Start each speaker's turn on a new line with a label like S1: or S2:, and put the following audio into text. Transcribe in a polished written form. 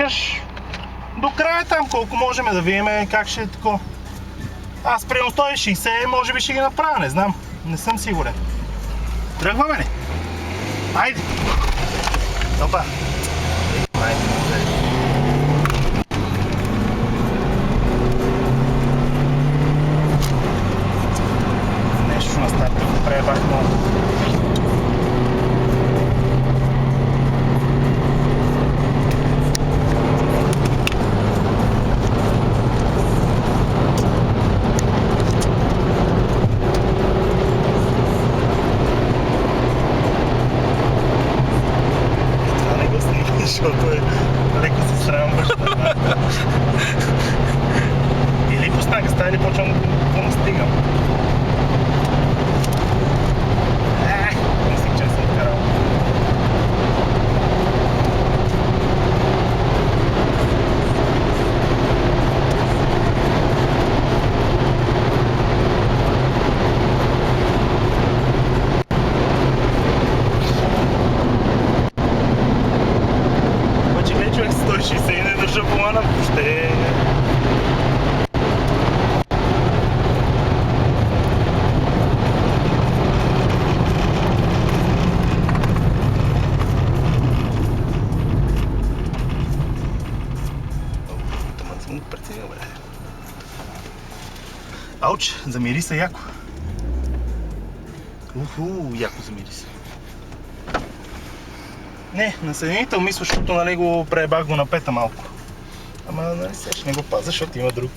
S1: слушаш до края там, колко можем да видим как ще е тако. Аз примерно 160, може би ще ги направя, не знам. Не съм сигурен. Тръгваме ли? Айде! Опа! Айде, нещо на старта го пребах много. Защото е леко се срамваш. Или по снага става, или почвам да настигам. Мислих, че съм карал. Човек 160 и не държа волана въобще. Тъмън съм го преценил, бе. Ауч, замири се яко. Яко замири се. Не, на съединител мисля, защото нали го пребах го на пета малко. Ама нали сега ще не го пазя, защото има друг.